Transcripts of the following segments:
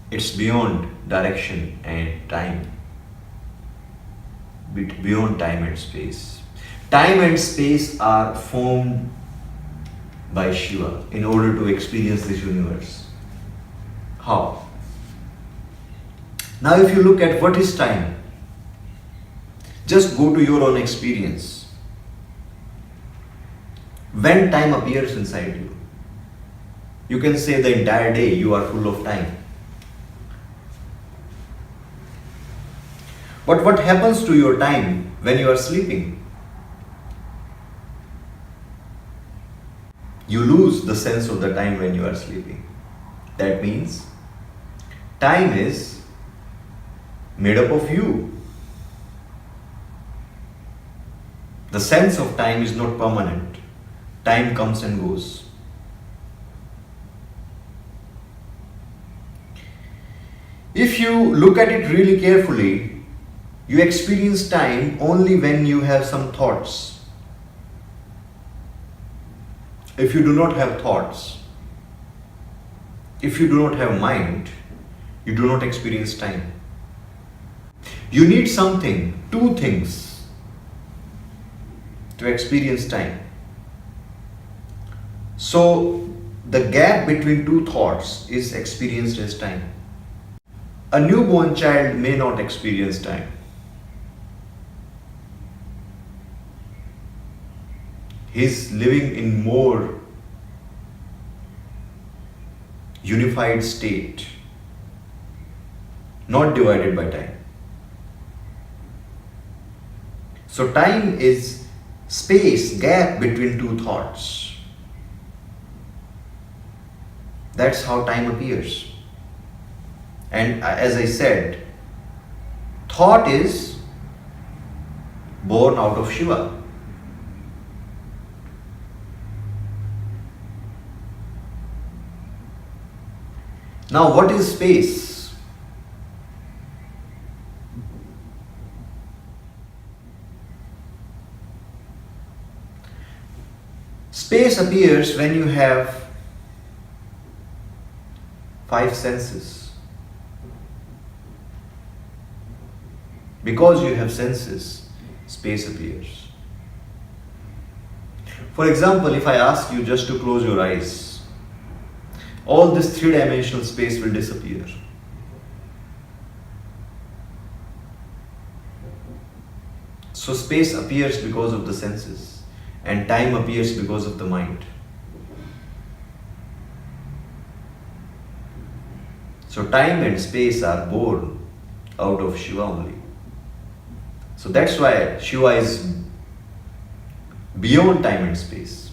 It's beyond direction and time, beyond time and space. Time and space are formed by Shiva in order to experience this universe. How? Now, if you look at what is time, just go to your own experience. When time appears inside you, you can say the entire day you are full of time. But what happens to your time when you are sleeping? You lose the sense of the time when you are sleeping. That means time is made up of you. The sense of time is not permanent. Time comes and goes. If you look at it really carefully, you experience time only when you have some thoughts. If you do not have thoughts, if you do not have mind, you do not experience time. You need something, two things, to experience time. So, the gap between two thoughts is experienced as time. A newborn child may not experience time. He's living in more unified state, not divided by time. So time is space, gap between two thoughts. That's how time appears. And as I said, thought is born out of Shiva. Now, what is space? Space appears when you have five senses. Because you have senses, space appears. For example, if I ask you just to close your eyes, all this three-dimensional space will disappear. So space appears because of the senses, and time appears because of the mind. So time and space are born out of Shiva only. So that's why Shiva is beyond time and space.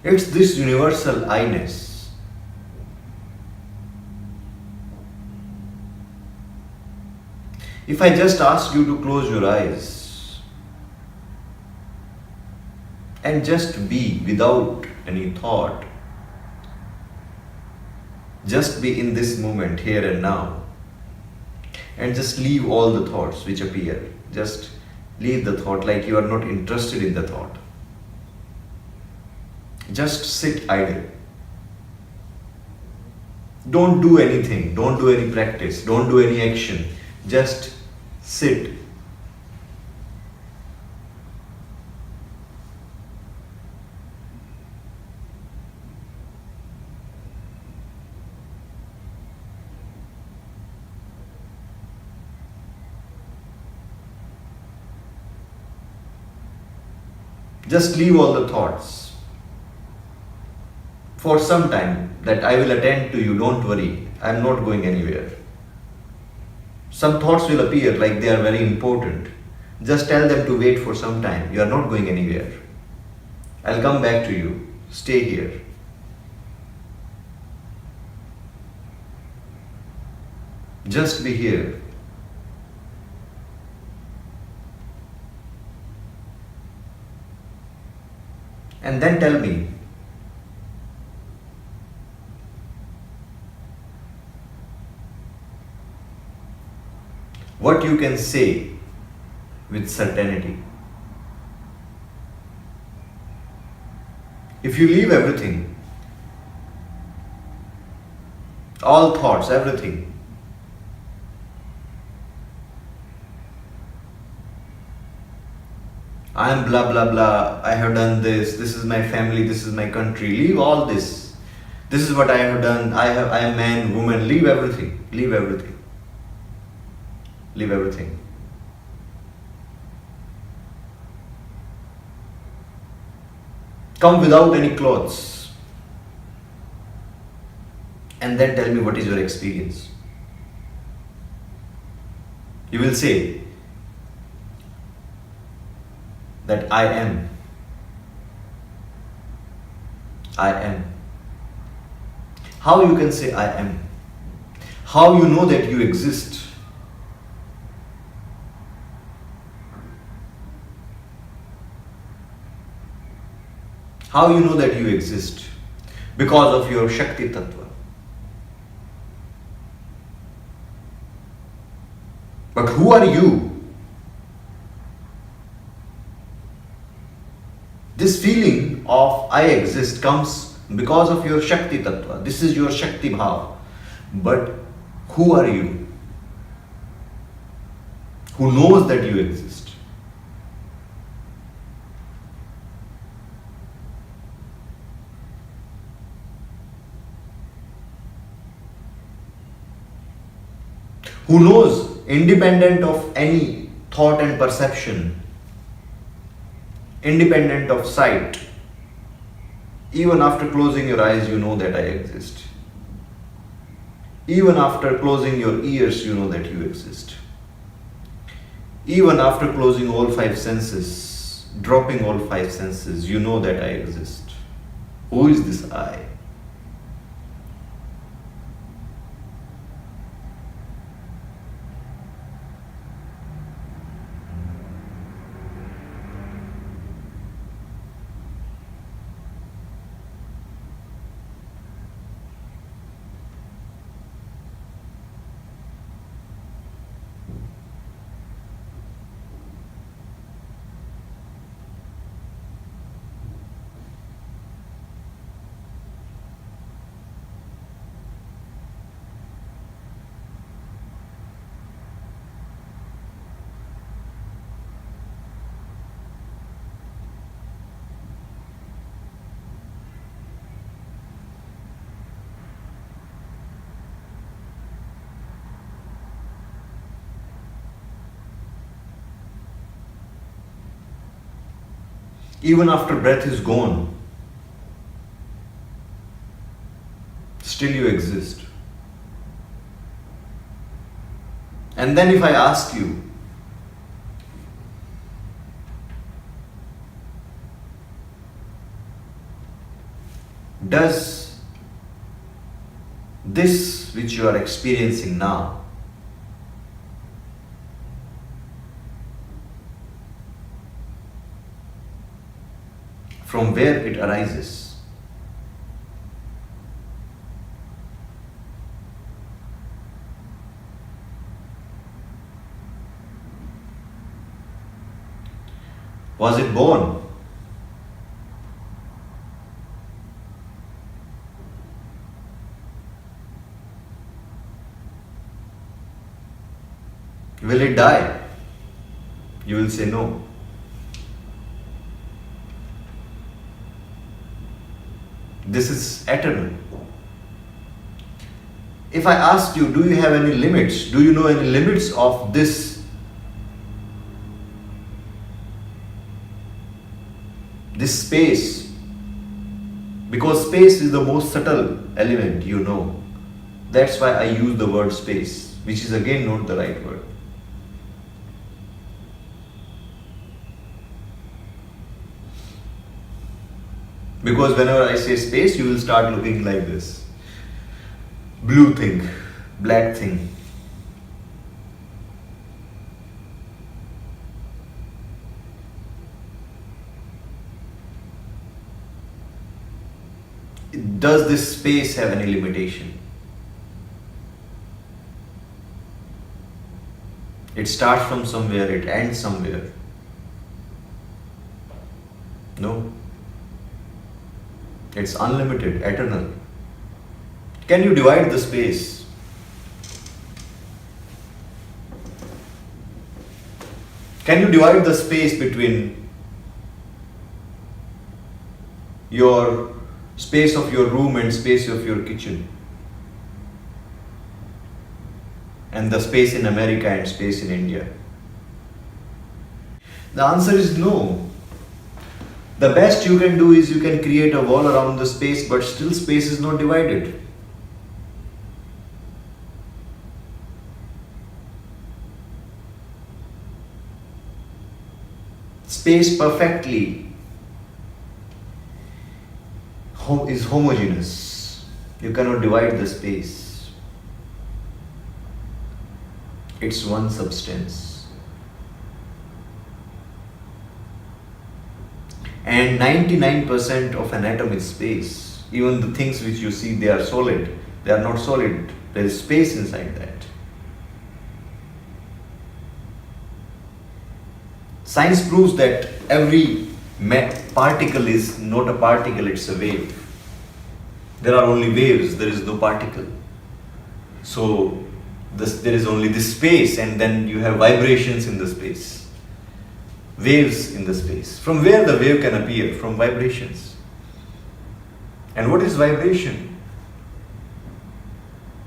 It's this universal I-ness. If I just ask you to close your eyes and just be without any thought, just be in this moment, here and now, and just leave all the thoughts which appear. Just leave the thought like you are not interested in the thought. Just sit idle. Don't do anything, don't do any practice, don't do any action. Just sit. Just leave all the thoughts. For some time, that I will attend to you, don't worry, I am not going anywhere. Some thoughts will appear like they are very important. Just tell them to wait for some time, you are not going anywhere. I'll come back to you, stay here. Just be here. And then tell me, what you can say with certainty. If you leave everything, all thoughts, everything, I am blah blah blah, I have done this, this is my family, this is my country, leave all this. This is what I have done, I am man, woman, leave everything, leave everything. Leave everything. Come without any clothes. And then tell me what is your experience. You will say that I am. I am. How you can say I am? How you know that you exist? How you know that you exist? Because of your Shakti Tattva. But who are you? This feeling of I exist comes because of your Shakti Tattva. This is your Shakti Bhav. But who are you? Who knows that you exist? Who knows, independent of any thought and perception, independent of sight, even after closing your eyes, you know that I exist. Even after closing your ears, you know that you exist. Even after closing all five senses, dropping all five senses, you know that I exist. Who is this I? Even after breath is gone, still you exist. And then if I ask you, does this which you are experiencing now, from where it arises? Was it born? Will it die? You will say no. This is eternal. If I asked you, do you have any limits? Do you know any limits of this space? Because space is the most subtle element, you know. That's why I use the word space, which is again not the right word. Because whenever I say space, you will start looking like this. Blue thing, black thing. Does this space have any limitation? It starts from somewhere, it ends somewhere. No. It's unlimited, eternal. Can you divide the space? Can you divide the space between your space of your room and space of your kitchen? And the space in America and space in India? The answer is no. The best you can do is you can create a wall around the space, but still space is not divided. Space perfectly is homogeneous. You cannot divide the space. It's one substance. And 99% of an atom is space. Even the things which you see, they are solid. They are not solid. There is space inside that. Science proves that every particle is not a particle, it's a wave. There are only waves, there is no particle. So there is only this space, and then you have vibrations in the space. Waves in the space. From where the wave can appear? From vibrations. And what is vibration?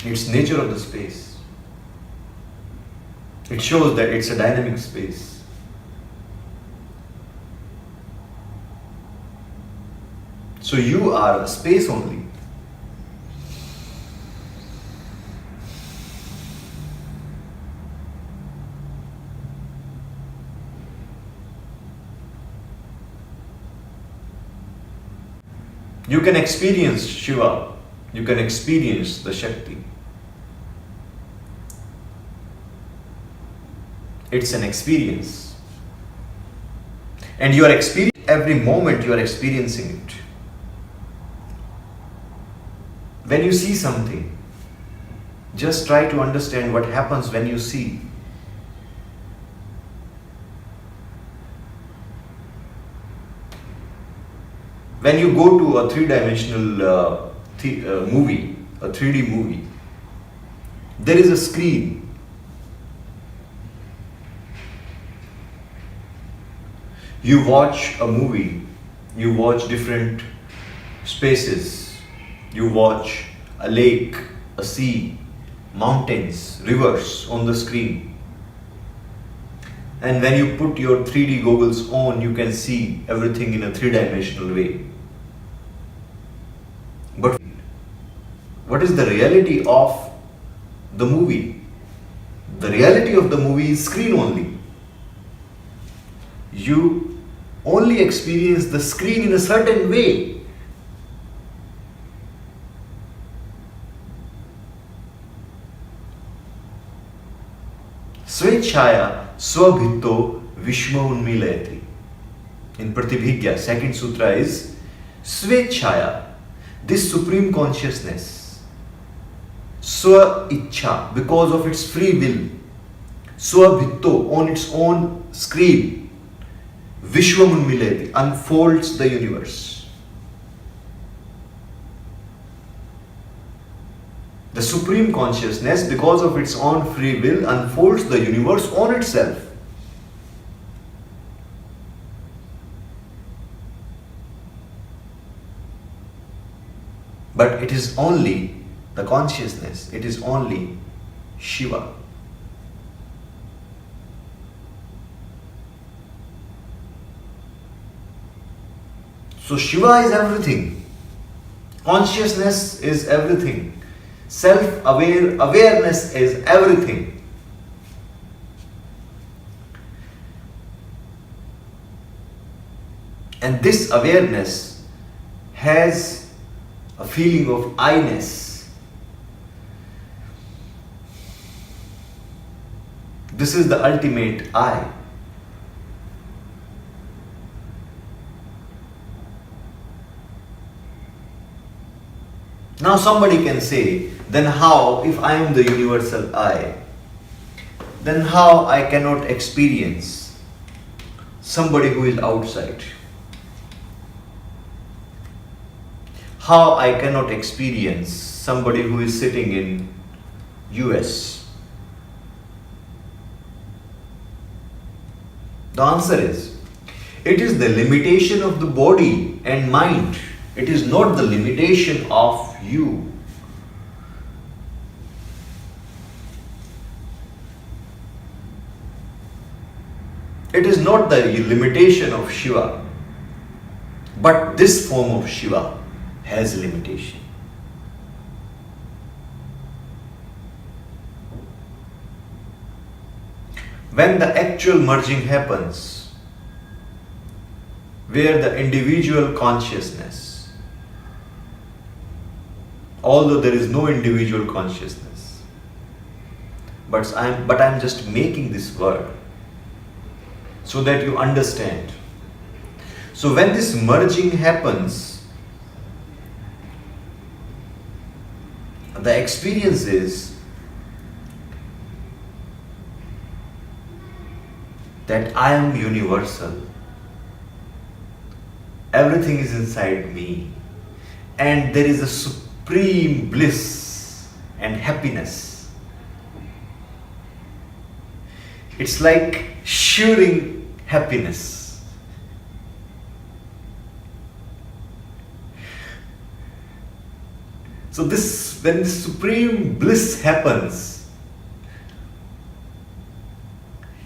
It's nature of the space. It shows that it's a dynamic space. So you are a space only. You can experience Shiva. You can experience the Shakti. It's an experience. And you are experiencing every moment, you are experiencing it. When you see something, just try to understand what happens when you see. When you go to a three-dimensional movie, a 3D movie, there is a screen. You watch a movie, you watch different spaces. You watch a lake, a sea, mountains, rivers on the screen. And when you put your 3D goggles on, you can see everything in a three-dimensional way. But what is the reality of the movie? The reality of the movie is screen only. You only experience the screen in a certain way. Svechaya Swabhito Vishma Unmilayati. In Pratibhigya, second sutra is Svechaya, this supreme consciousness, Swa Ichha, because of its free will, Swabhito, on its own screen, Vishwa Unmilayati, unfolds the universe. The Supreme Consciousness, because of its own free will, unfolds the universe on itself. But it is only the consciousness, it is only Shiva. So Shiva is everything. Consciousness is everything. Self-aware awareness is everything. And this awareness has a feeling of I-ness. This is the ultimate I. Now somebody can say, then how, if I am the universal I, then how I cannot experience somebody who is outside? How I cannot experience somebody who is sitting in US? The answer is, it is the limitation of the body and mind. It is not the limitation of you. It is not the limitation of Shiva, but this form of Shiva has limitation. When the actual merging happens, where the individual consciousness, although there is no individual consciousness, but I'm just making this word so that you understand. So when this merging happens, the experience is that I am universal. Everything is inside me, and there is a supreme bliss and happiness. It's like shivering happiness. So when this supreme bliss happens,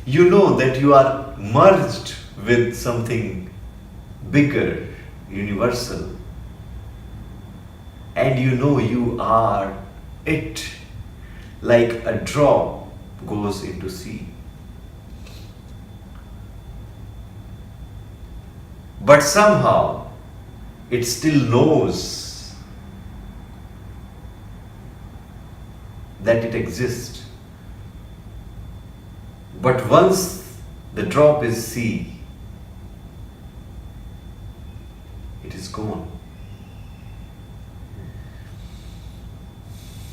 you know that you are merged with something bigger, universal, and you know you are it, like a drop goes into sea. But somehow it still knows that it exists. But once the drop is sea, it is gone.